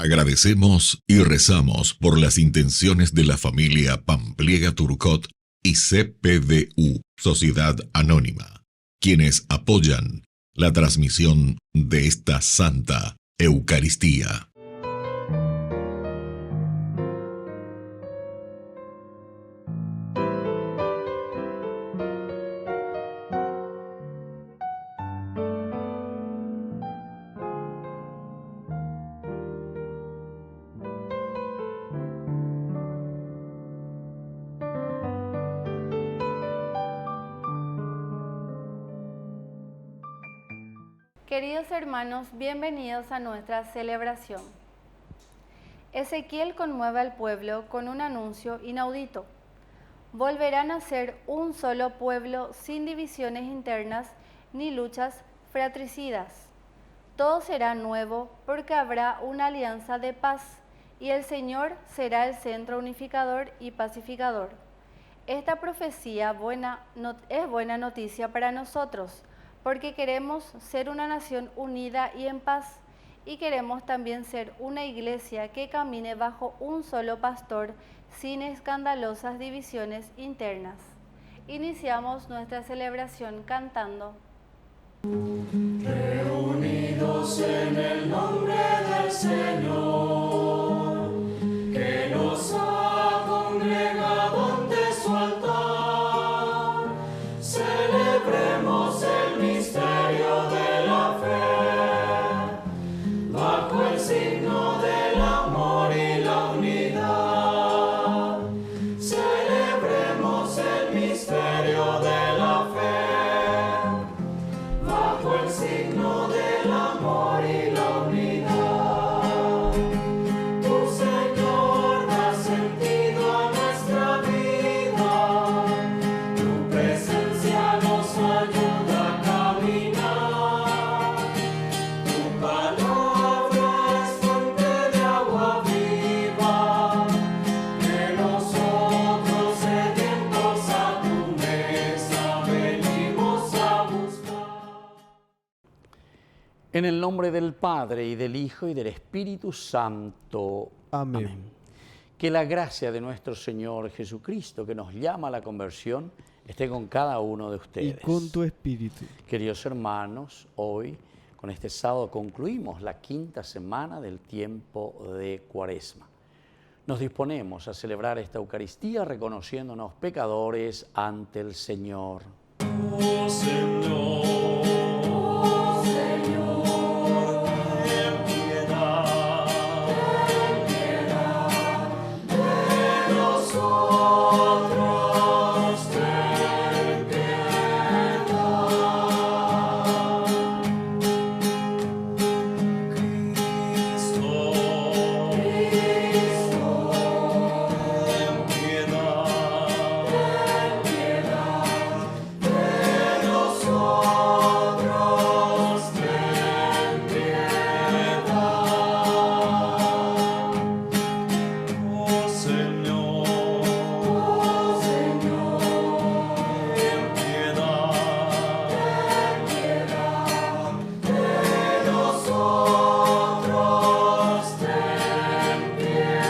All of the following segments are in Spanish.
Agradecemos y rezamos por las intenciones de la familia Pampliega Turcot y CPDU, Sociedad Anónima, quienes apoyan la transmisión de esta Santa Eucaristía. Queridos hermanos, bienvenidos a nuestra celebración. Ezequiel conmueve al pueblo con un anuncio inaudito. Volverán a ser un solo pueblo sin divisiones internas ni luchas fratricidas. Todo será nuevo porque habrá una alianza de paz y el Señor será el centro unificador y pacificador. Esta profecía es buena noticia para nosotros, porque queremos ser una nación unida y en paz, y queremos también ser una iglesia que camine bajo un solo pastor, sin escandalosas divisiones internas. Iniciamos nuestra celebración cantando. Reunidos en el nombre del Señor, que nos ha congregado ante su altar, celebremos el misterio de la fe, bajo el signo del amor y la unidad. Celebremos el misterio de la fe, bajo el signo del amor y la unidad. Tu Señor da sentido a nuestra vida, tu presencia nos ayuda a caminar. Tu palabra es fuente de agua viva, que nosotros sedientos a tu mesa venimos a buscar. En el nombre del Padre, y del Hijo, y del Espíritu Santo. Amén. Que la gracia de nuestro Señor Jesucristo, que nos llama a la conversión, esté con cada uno de Y ustedes. con tu espíritu. Queridos hermanos, hoy, con este sábado, concluimos la quinta semana del tiempo de Cuaresma. Nos disponemos a celebrar esta Eucaristía reconociéndonos pecadores ante el Señor. Oh Señor, ten piedad de nosotros, ten piedad. Cristo, ten piedad de nosotros, ten piedad. Oh Señor, ten piedad de nosotros, ten piedad.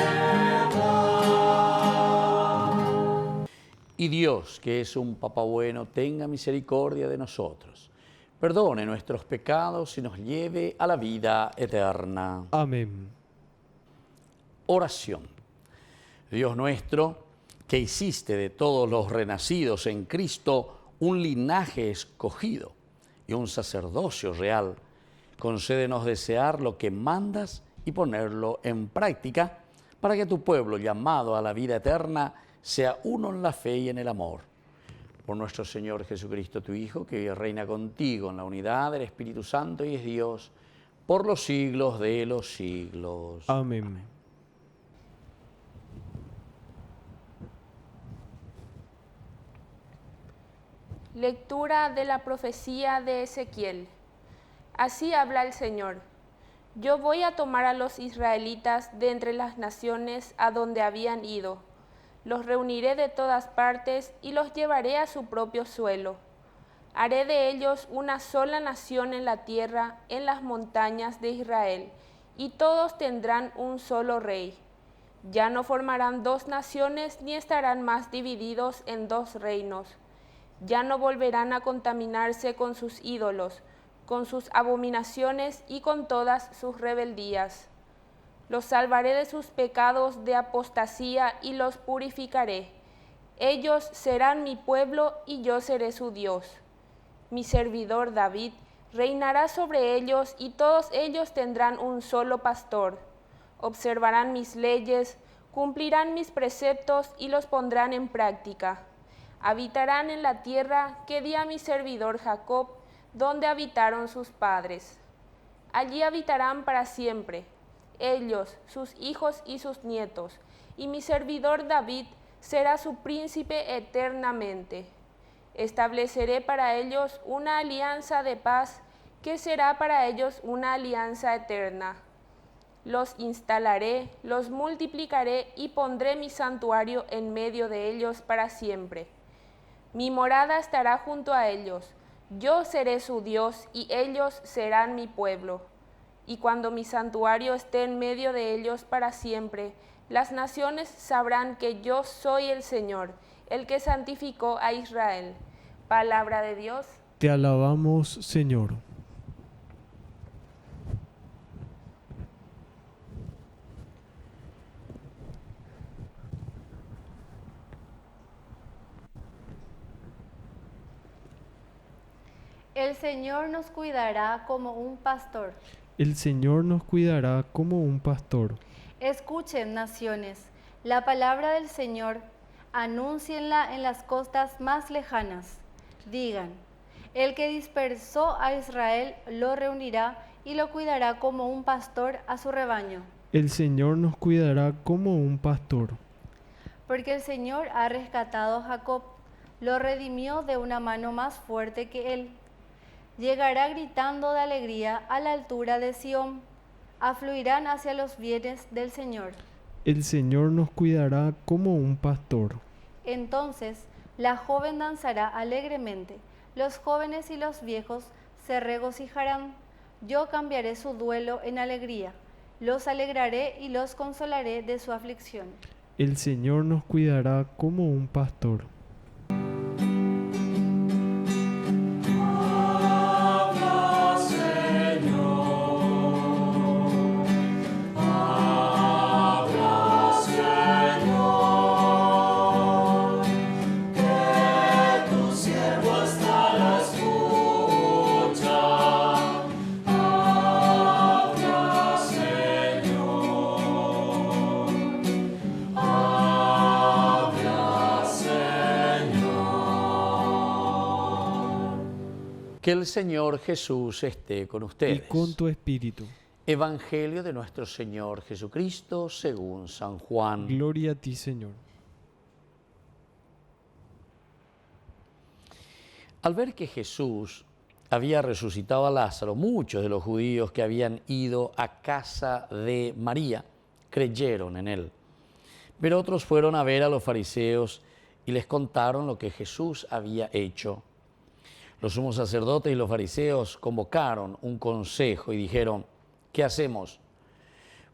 Y Dios, que es un Papá bueno, tenga misericordia de nosotros, perdone nuestros pecados y nos lleve a la vida eterna. Amén. Oración. Dios nuestro, que hiciste de todos los renacidos en Cristo un linaje escogido y un sacerdocio real, concédenos desear lo que mandas y ponerlo en práctica, para que tu pueblo, llamado a la vida eterna, sea uno en la fe y en el amor. Por nuestro Señor Jesucristo, tu Hijo, que vive y reina contigo en la unidad del Espíritu Santo y es Dios, por los siglos de los siglos. Amén. Lectura de la profecía de Ezequiel. Así habla el Señor. Yo voy a tomar a los israelitas de entre las naciones a donde habían ido. Los reuniré de todas partes y los llevaré a su propio suelo. Haré de ellos una sola nación en la tierra, en las montañas de Israel, y todos tendrán un solo rey. Ya no formarán dos naciones ni estarán más divididos en dos reinos. Ya no volverán a contaminarse con sus ídolos, con sus abominaciones y con todas sus rebeldías. Los salvaré de sus pecados de apostasía y los purificaré. Ellos serán mi pueblo y yo seré su Dios. Mi servidor David reinará sobre ellos y todos ellos tendrán un solo pastor. Observarán mis leyes, cumplirán mis preceptos y los pondrán en práctica. Habitarán en la tierra que di a mi servidor Jacob, donde habitaron sus padres. Allí habitarán para siempre, ellos, sus hijos y sus nietos, y mi servidor David será su príncipe eternamente. Estableceré para ellos una alianza de paz, que será para ellos una alianza eterna. Los instalaré, los multiplicaré y pondré mi santuario en medio de ellos para siempre. Mi morada estará junto a ellos, yo seré su Dios y ellos serán mi pueblo. Y cuando mi santuario esté en medio de ellos para siempre, las naciones sabrán que yo soy el Señor, el que santificó a Israel. Palabra de Dios. Te alabamos, Señor. El Señor nos cuidará como un pastor. El Señor nos cuidará como un pastor. Escuchen, naciones, la palabra del Señor, anúncienla en las costas más lejanas. Digan, el que dispersó a Israel lo reunirá y lo cuidará como un pastor a su rebaño. El Señor nos cuidará como un pastor. Porque el Señor ha rescatado a Jacob, lo redimió de una mano más fuerte que él. Llegará gritando de alegría a la altura de Sión, afluirán hacia los bienes del Señor. El Señor nos cuidará como un pastor. Entonces la joven danzará alegremente, los jóvenes y los viejos se regocijarán. Yo cambiaré su duelo en alegría, los alegraré y los consolaré de su aflicción. El Señor nos cuidará como un pastor. Habla, Señor. Habla, Señor. Que tu siervo está a la escucha. Habla, Señor. Habla, Señor. Que el Señor Jesús esté con ustedes. Y con tu espíritu. Evangelio de nuestro Señor Jesucristo según San Juan. Gloria a ti, Señor. Al ver que Jesús había resucitado a Lázaro, muchos de los judíos que habían ido a casa de María creyeron en él. Pero otros fueron a ver a los fariseos y les contaron lo que Jesús había hecho. Los sumos sacerdotes y los fariseos convocaron un consejo y dijeron, ¿qué hacemos?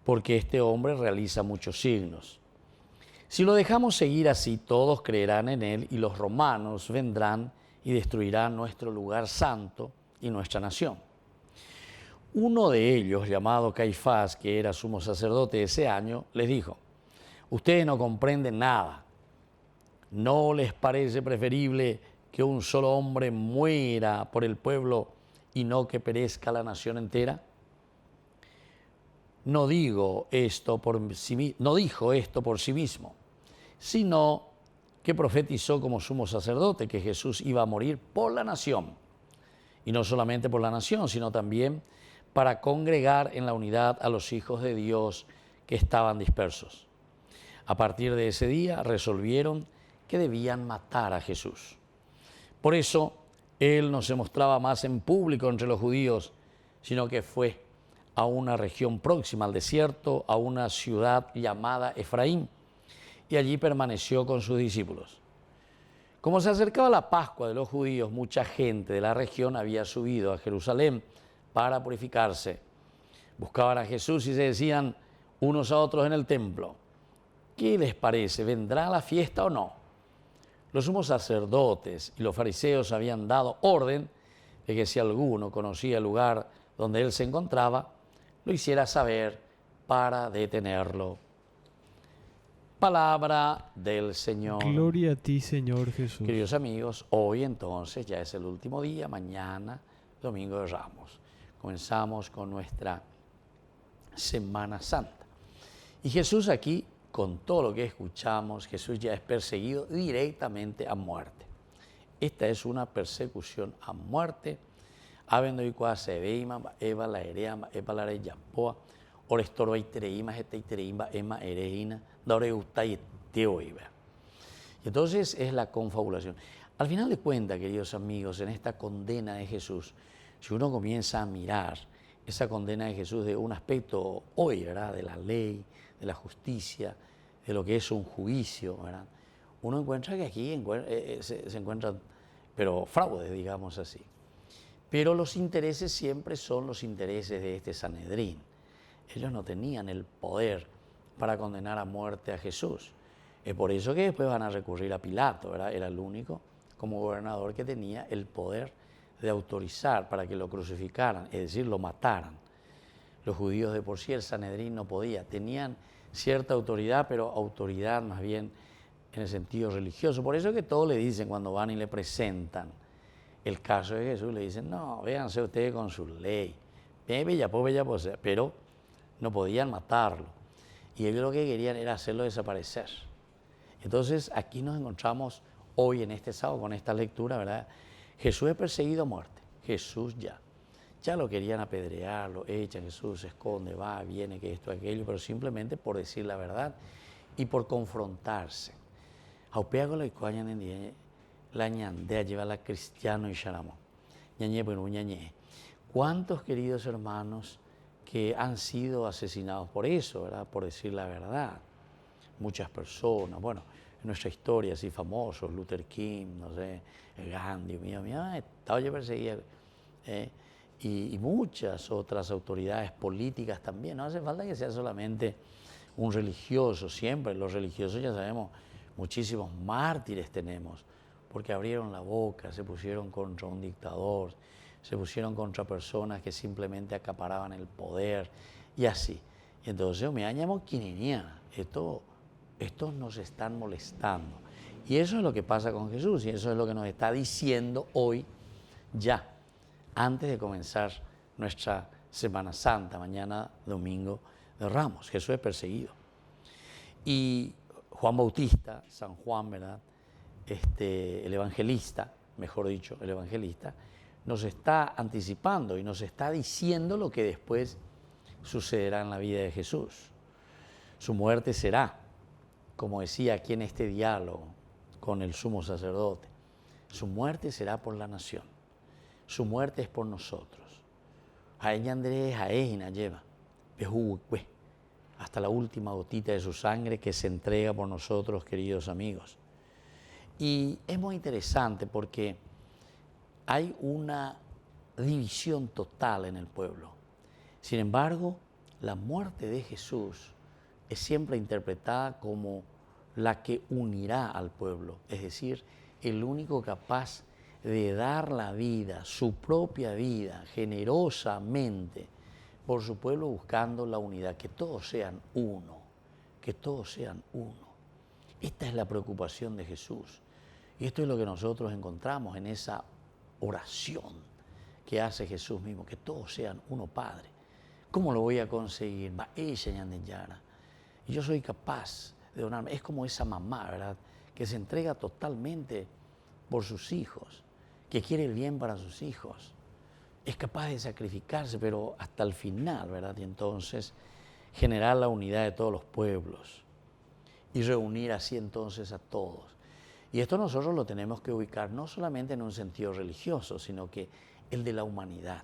Porque este hombre realiza muchos signos. Si lo dejamos seguir así, todos creerán en él y los romanos vendrán y destruirán nuestro lugar santo y nuestra nación. Uno de ellos, llamado Caifás, que era sumo sacerdote ese año, les dijo, ustedes no comprenden nada. ¿No les parece preferible que un solo hombre muera por el pueblo y no que perezca la nación entera? No dijo esto por sí mismo, sino que profetizó como sumo sacerdote que Jesús iba a morir por la nación. Y no solamente por la nación, sino también para congregar en la unidad a los hijos de Dios que estaban dispersos. A partir de ese día resolvieron que debían matar a Jesús. Por eso, él no se mostraba más en público entre los judíos, sino que fue a una región próxima al desierto, a una ciudad llamada Efraín, y allí permaneció con sus discípulos. Como se acercaba la Pascua de los judíos, mucha gente de la región había subido a Jerusalén para purificarse, Buscaban a Jesús y se decían unos a otros en el templo: ¿qué les parece? ¿Vendrá la fiesta o no? Los sumos sacerdotes y los fariseos habían dado orden de que si alguno conocía el lugar donde él se encontraba, lo hiciera saber para detenerlo. Palabra del Señor. Gloria a ti, Señor Jesús. Queridos amigos, hoy entonces ya es el último día, mañana, Domingo de Ramos. Comenzamos con nuestra Semana Santa. Y Jesús aquí, con todo lo que escuchamos, Jesús ya es perseguido directamente a muerte. Esta es una persecución a muerte. Habendo y cuase veima, eva la ereama, eva la reyapoa, orestorba y tereima, esta y tereima, ema ereina, daure gusta y teoiba. Y entonces es la confabulación. Al final de cuentas, queridos amigos, en esta condena de Jesús, si uno comienza a mirar esa condena de Jesús de un aspecto hoy, ¿verdad?, de la ley, de la justicia, de lo que es un juicio, ¿verdad?, uno encuentra que aquí se encuentran, pero fraudes, digamos así. Pero los intereses siempre son los intereses de este Sanedrín. Ellos no tenían el poder para condenar a muerte a Jesús. Es por eso que después van a recurrir a Pilato, ¿verdad? Era el único como gobernador que tenía el poder de autorizar para que lo crucificaran, es decir, lo mataran. Los judíos de por sí, el Sanedrín no podía. Tenían cierta autoridad, pero autoridad más bien en el sentido religioso. Por eso que todos le dicen cuando van y le presentan el caso de Jesús, le dicen: no, véanse ustedes con su ley, pero no podían matarlo. Y ellos lo que querían era hacerlo desaparecer. Entonces aquí nos encontramos hoy en este sábado con esta lectura, ¿verdad? Jesús es perseguido a muerte. Jesús ya lo querían apedrear, lo echan, Jesús se esconde, va, viene, que esto, aquello, pero simplemente por decir la verdad y por confrontarse. Aupea con la icoaña en la ñandea lleva la cristiano y sharamo. Ñañe, bueno, ñañe. ¿Cuántos queridos hermanos que han sido asesinados por eso, ¿verdad?, por decir la verdad? Muchas personas, bueno, en nuestra historia así famosos, Luther King, no sé, Gandhi, estaba yo perseguido, y muchas otras autoridades políticas también. No hace falta que sea solamente un religioso, siempre los religiosos, ya sabemos, muchísimos mártires tenemos, porque abrieron la boca, se pusieron contra un dictador, se pusieron contra personas que simplemente acaparaban el poder, y así. Y entonces, me añamo quininiana, estos nos están molestando. Y eso es lo que pasa con Jesús, y eso es lo que nos está diciendo hoy, ya, antes de comenzar nuestra Semana Santa, mañana Domingo de Ramos. Jesús es perseguido. Y Juan Bautista, San Juan, ¿verdad?, el evangelista, mejor dicho, el evangelista, nos está anticipando y nos está diciendo lo que después sucederá en la vida de Jesús. Su muerte será, como decía aquí en este diálogo con el sumo sacerdote, su muerte será por la nación, su muerte es por nosotros. A ella Andrés, a ella lleva, hasta la última gotita de su sangre que se entrega por nosotros, queridos amigos. Y es muy interesante porque hay una división total en el pueblo. Sin embargo, la muerte de Jesús es siempre interpretada como la que unirá al pueblo, es decir, el único capaz de dar la vida, su propia vida, generosamente por su pueblo, buscando la unidad, que todos sean uno, que todos sean uno. Esta es la preocupación de Jesús. Y esto es lo que nosotros encontramos en esa oración que hace Jesús mismo, que todos sean uno, Padre. ¿Cómo lo voy a conseguir? Y yo soy capaz de donarme. Es como esa mamá, ¿verdad?, que se entrega totalmente por sus hijos, que quiere el bien para sus hijos. Es capaz de sacrificarse, pero hasta el final, ¿verdad? Y entonces generar la unidad de todos los pueblos y reunir así entonces a todos. Y esto nosotros lo tenemos que ubicar no solamente en un sentido religioso, sino que el de la humanidad.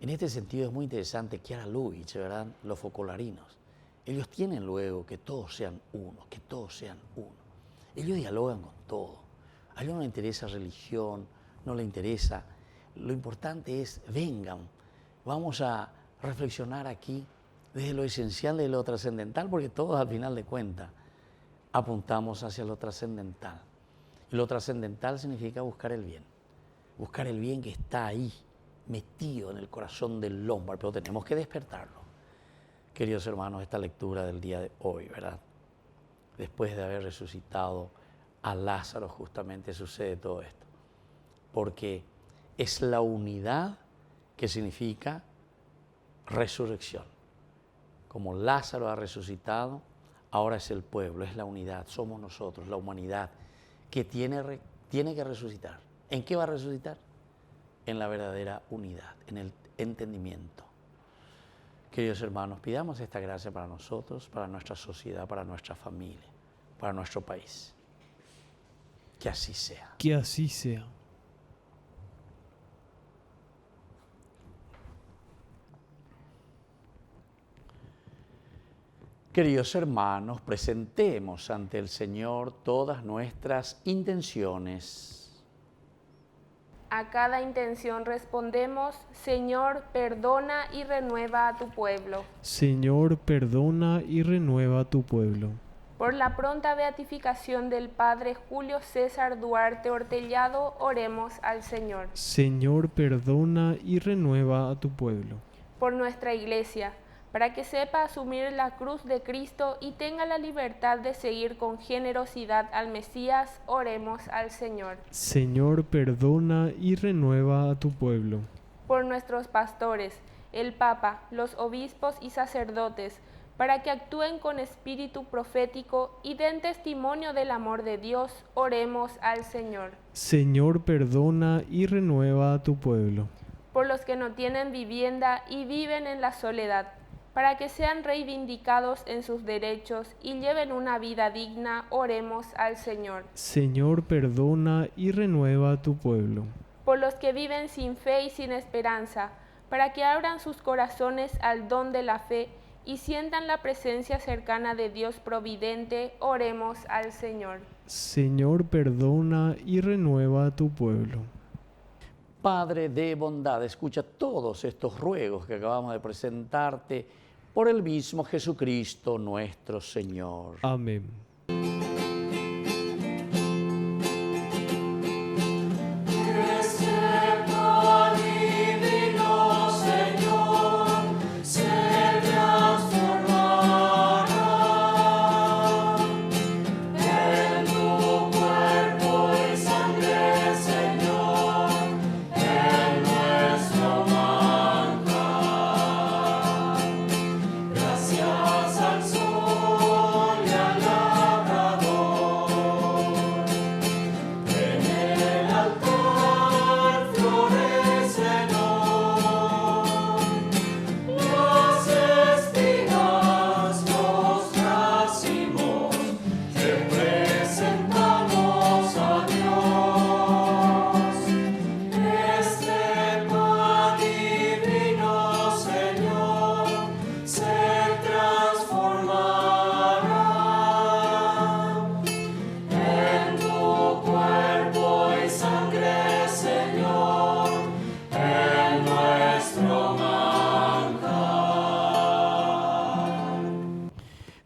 En este sentido es muy interesante Chiara Lubich, ¿verdad?, los focolarinos. Ellos tienen luego que todos sean uno, que todos sean uno. Ellos dialogan con todo. A ellos no les interesa religión, no les interesa. Lo importante es, vengan, vamos a reflexionar aquí desde lo esencial de lo trascendental, porque todos al final de cuentas apuntamos hacia lo trascendental. Y lo trascendental significa buscar el bien que está ahí, metido en el corazón del hombre, pero tenemos que despertarlo. Queridos hermanos, esta lectura del día de hoy, ¿verdad? Después de haber resucitado a Lázaro, justamente sucede todo esto, porque es la unidad que significa resurrección. Como Lázaro ha resucitado, ahora es el pueblo, es la unidad, somos nosotros, la humanidad, que tiene que resucitar. ¿En qué va a resucitar? En la verdadera unidad, en el entendimiento. Queridos hermanos, pidamos esta gracia para nosotros, para nuestra sociedad, para nuestra familia, para nuestro país. Que así sea. Que así sea. Queridos hermanos, presentemos ante el Señor todas nuestras intenciones. A cada intención respondemos, Señor, perdona y renueva a tu pueblo. Señor, perdona y renueva a tu pueblo. Por la pronta beatificación del Padre Julio César Duarte Ortellado, oremos al Señor. Señor, perdona y renueva a tu pueblo. Por nuestra Iglesia, para que sepa asumir la cruz de Cristo y tenga la libertad de seguir con generosidad al Mesías, oremos al Señor. Señor, perdona y renueva a tu pueblo. Por nuestros pastores, el Papa, los obispos y sacerdotes, para que actúen con espíritu profético y den testimonio del amor de Dios, oremos al Señor. Señor, perdona y renueva a tu pueblo. Por los que no tienen vivienda y viven en la soledad, para que sean reivindicados en sus derechos y lleven una vida digna, oremos al Señor. Señor, perdona y renueva a tu pueblo. Por los que viven sin fe y sin esperanza, para que abran sus corazones al don de la fe y sientan la presencia cercana de Dios providente, oremos al Señor. Señor, perdona y renueva a tu pueblo. Padre de bondad, escucha todos estos ruegos que acabamos de presentarte por el mismo Jesucristo nuestro Señor. Amén.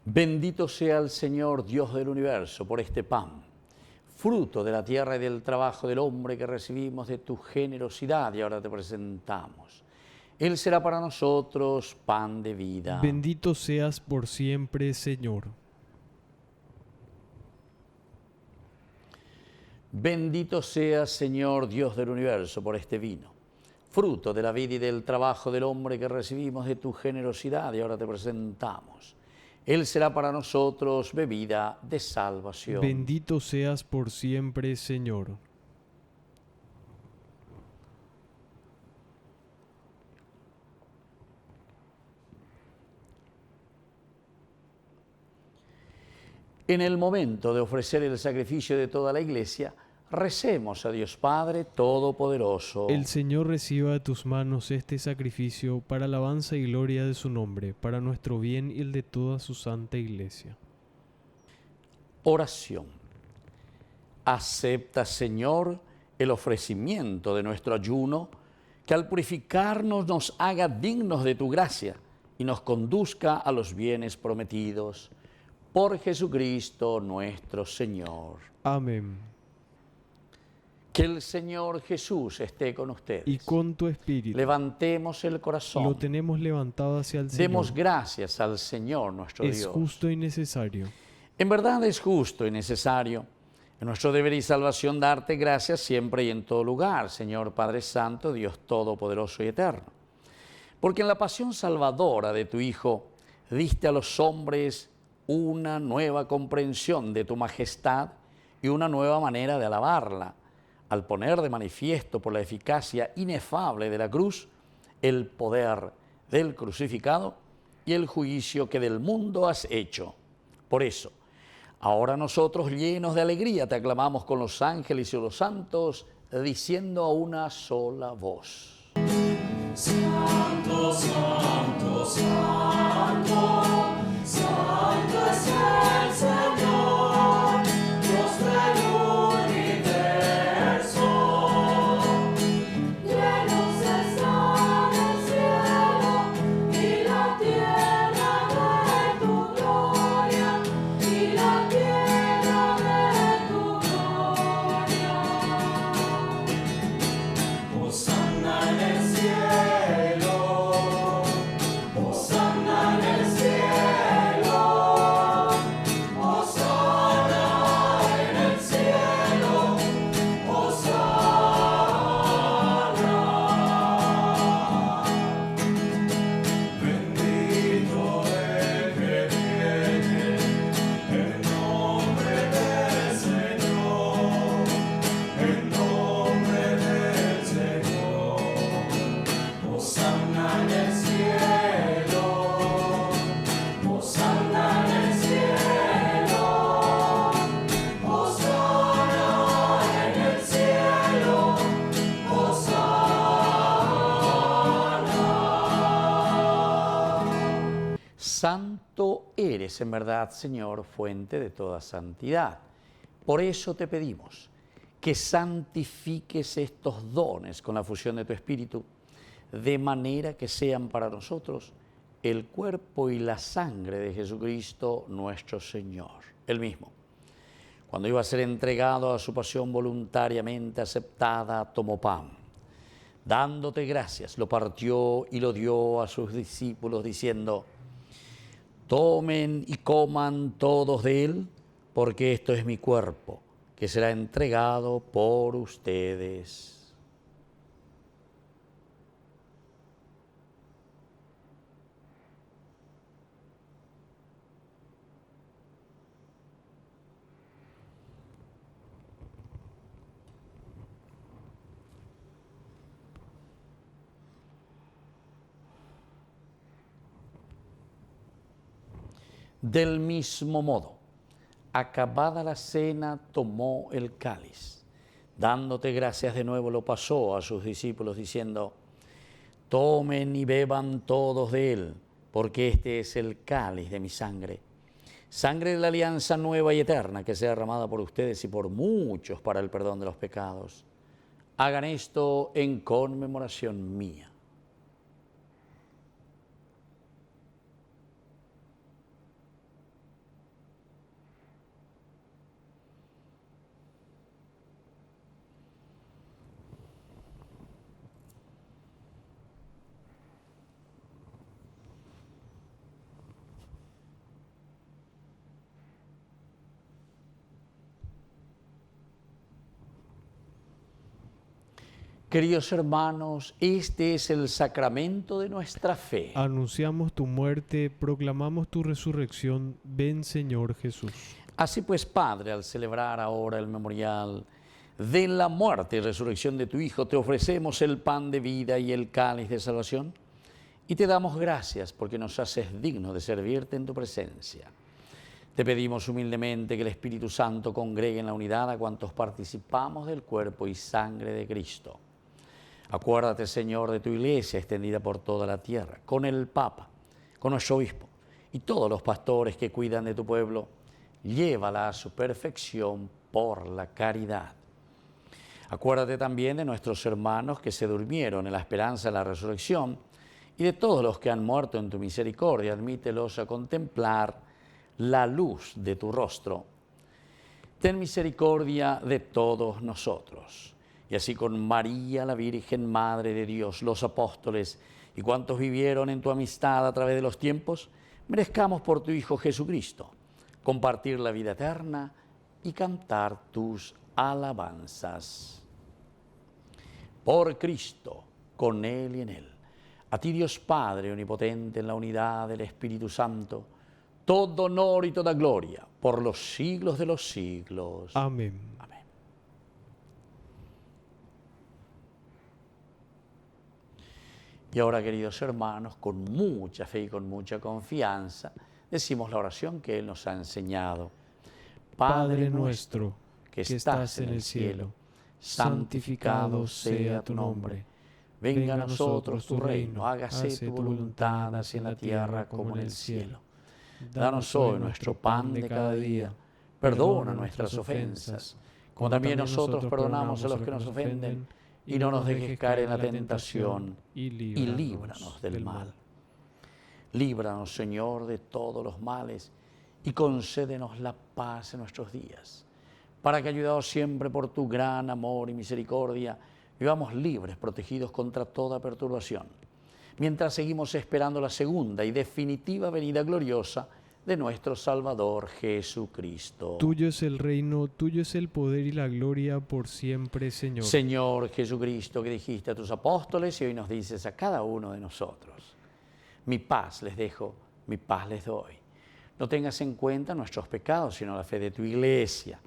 Bendito sea el Señor, Dios del universo, por este pan, fruto de la tierra y del trabajo del hombre que recibimos de tu generosidad y ahora te presentamos. Él será para nosotros pan de vida. Bendito seas por siempre, Señor. Bendito seas, Señor, Dios del universo, por este vino, fruto de la vida y del trabajo del hombre que recibimos de tu generosidad y ahora te presentamos. Él será para nosotros bebida de salvación. Bendito seas por siempre, Señor. En el momento de ofrecer el sacrificio de toda la Iglesia, recemos a Dios Padre Todopoderoso. El Señor reciba de tus manos este sacrificio para alabanza y gloria de su nombre, para nuestro bien y el de toda su santa Iglesia. Oración. Acepta, Señor, el ofrecimiento de nuestro ayuno, que al purificarnos nos haga dignos de tu gracia y nos conduzca a los bienes prometidos. Por Jesucristo nuestro Señor. Amén. Que el Señor Jesús esté con ustedes. Y con tu espíritu. Levantemos el corazón. Lo tenemos levantado hacia el Señor. Demos gracias al Señor nuestro Es Dios. justo y necesario. En verdad es justo y necesario, en nuestro deber y salvación, darte gracias siempre y en todo lugar, Señor Padre Santo, Dios Todopoderoso y Eterno. Porque en la pasión salvadora de tu Hijo diste a los hombres una nueva comprensión de tu majestad y una nueva manera de alabarla, al poner de manifiesto por la eficacia inefable de la cruz el poder del crucificado y el juicio que del mundo has hecho. Por eso, ahora nosotros, llenos de alegría, te aclamamos con los ángeles y los santos, diciendo a una sola voz: Santo, santo, santo, santo es el Señor, Dios del universo. Llenos están el cielo y la tierra de tu gloria, y la tierra de tu gloria. Hosanna en el cielo, Hosanna en el cielo, Hosanna en el cielo, Hosanna. Bendito el que viene en nombre del Señor, en nombre del Señor. Hosanna en el cielo, Hosanna en el cielo, Hosanna en el cielo, Hosanna. Santo eres en verdad, Señor, fuente de toda santidad. Por eso te pedimos que santifiques estos dones con la fusión de tu Espíritu, de manera que sean para nosotros el cuerpo y la sangre de Jesucristo nuestro Señor. Él mismo, cuando iba a ser entregado a su pasión voluntariamente aceptada, tomó pan. Dándote gracias, lo partió y lo dio a sus discípulos, diciendo: tomen y coman todos de él, porque esto es mi cuerpo, que será entregado por ustedes. Del mismo modo, acabada la cena, tomó el cáliz. Dándote gracias de nuevo, lo pasó a sus discípulos, diciendo: tomen y beban todos de él, porque este es el cáliz de mi sangre. Sangre de la alianza nueva y eterna, que sea derramada por ustedes y por muchos para el perdón de los pecados. Hagan esto en conmemoración mía. Queridos hermanos, este es el sacramento de nuestra fe. Anunciamos tu muerte, proclamamos tu resurrección. Ven, Señor Jesús. Así pues, Padre, al celebrar ahora el memorial de la muerte y resurrección de tu Hijo, te ofrecemos el pan de vida y el cáliz de salvación, y te damos gracias porque nos haces dignos de servirte en tu presencia. Te pedimos humildemente que el Espíritu Santo congregue en la unidad a cuantos participamos del cuerpo y sangre de Cristo. Acuérdate, Señor, de tu iglesia extendida por toda la tierra, con el Papa, con nuestro obispo y todos los pastores que cuidan de tu pueblo. Llévala a su perfección por la caridad. Acuérdate también de nuestros hermanos que se durmieron en la esperanza de la resurrección y de todos los que han muerto en tu misericordia. Admítelos a contemplar la luz de tu rostro. Ten misericordia de todos nosotros. Y así con María, la Virgen Madre de Dios, los apóstoles y cuantos vivieron en tu amistad a través de los tiempos, merezcamos por tu Hijo Jesucristo compartir la vida eterna y cantar tus alabanzas. Por Cristo, con Él y en Él, a ti Dios Padre omnipotente en la unidad del Espíritu Santo, todo honor y toda gloria por los siglos de los siglos. Amén. Amén. Y ahora, queridos hermanos, con mucha fe y con mucha confianza, decimos la oración que Él nos ha enseñado. Padre nuestro, que estás en el cielo, santificado sea tu nombre. Venga a nosotros tu reino, hágase tu voluntad, así en la tierra como en el cielo. Danos hoy nuestro pan de cada día. Perdona nuestras ofensas, como también nosotros perdonamos a los que nos ofenden. Y no nos dejes caer en la tentación, y líbranos del mal. Líbranos, Señor, de todos los males, y concédenos la paz en nuestros días, para que, ayudados siempre por tu gran amor y misericordia, vivamos libres, protegidos contra toda perturbación, mientras seguimos esperando la segunda y definitiva venida gloriosa de nuestro Salvador Jesucristo. Tuyo es el reino, tuyo es el poder y la gloria por siempre, Señor. Señor Jesucristo, que dijiste a tus apóstoles y hoy nos dices a cada uno de nosotros: mi paz les dejo, mi paz les doy. No tengas en cuenta nuestros pecados, sino la fe de tu Iglesia.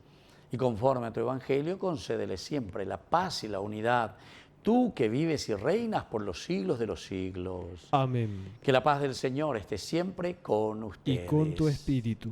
Y conforme a tu Evangelio, concédele siempre la paz y la unidad. Tú que vives y reinas por los siglos de los siglos. Amén. Que la paz del Señor esté siempre con ustedes. Y con tu espíritu.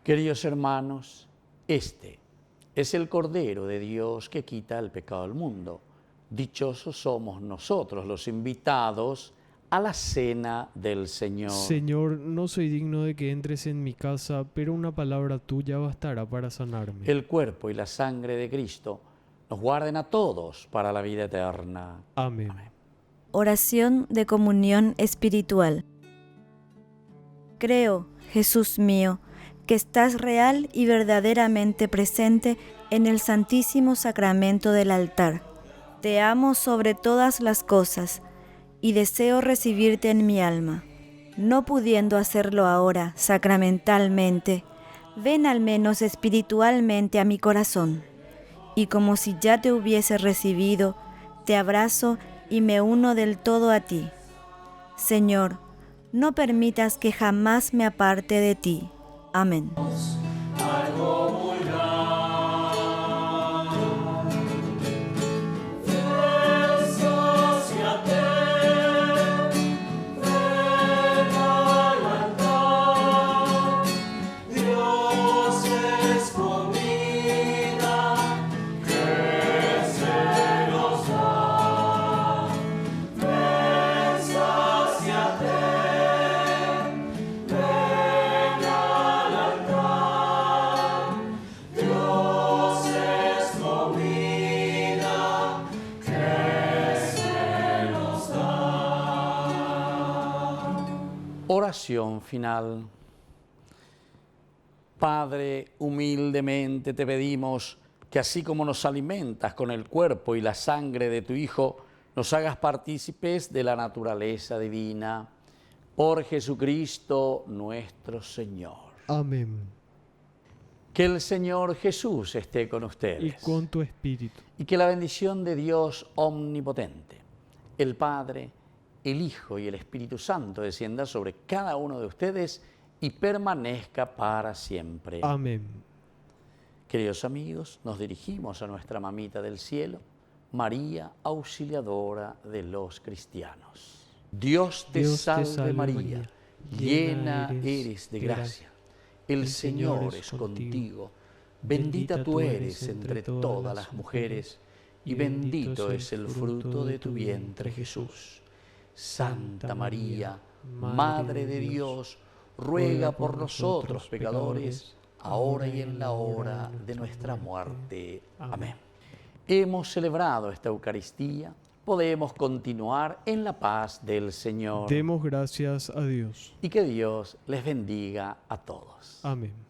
Queridos hermanos, este es el Cordero de Dios que quita el pecado del mundo. Dichosos somos nosotros los invitados a la cena del Señor. Señor, no soy digno de que entres en mi casa, pero una palabra tuya bastará para sanarme. El cuerpo y la sangre de Cristo nos guarden a todos para la vida eterna. Amén. Amén. Oración de comunión espiritual. Creo, Jesús mío, que estás real y verdaderamente presente en el Santísimo Sacramento del altar. Te amo sobre todas las cosas y deseo recibirte en mi alma. No pudiendo hacerlo ahora sacramentalmente, ven al menos espiritualmente a mi corazón. Y como si ya te hubiese recibido, te abrazo y me uno del todo a ti. Señor, no permitas que jamás me aparte de ti. Amén. Ven al altar. Oración final. Padre, humildemente te pedimos que así como nos alimentas con el cuerpo y la sangre de tu Hijo, nos hagas partícipes de la naturaleza divina. Por Jesucristo nuestro Señor. Amén. Que el Señor Jesús esté con Y ustedes. con tu espíritu. Y que la bendición de Dios omnipotente, el Padre, el Hijo y el Espíritu Santo descienda sobre cada uno de ustedes y permanezca para siempre. Amén. Queridos amigos, nos dirigimos a nuestra mamita del cielo, María, auxiliadora de los cristianos. Dios te salve María, llena eres de gracia. El Señor es contigo. Bendita tú eres entre todas las mujeres, y bendito es el fruto de tu vientre, Jesús. Santa María, Madre de Dios, ruega por nosotros pecadores, ahora y en la hora de nuestra muerte. Amén. Hemos celebrado esta Eucaristía, podemos continuar en la paz del Señor. Demos gracias a Dios. Y que Dios les bendiga a todos. Amén.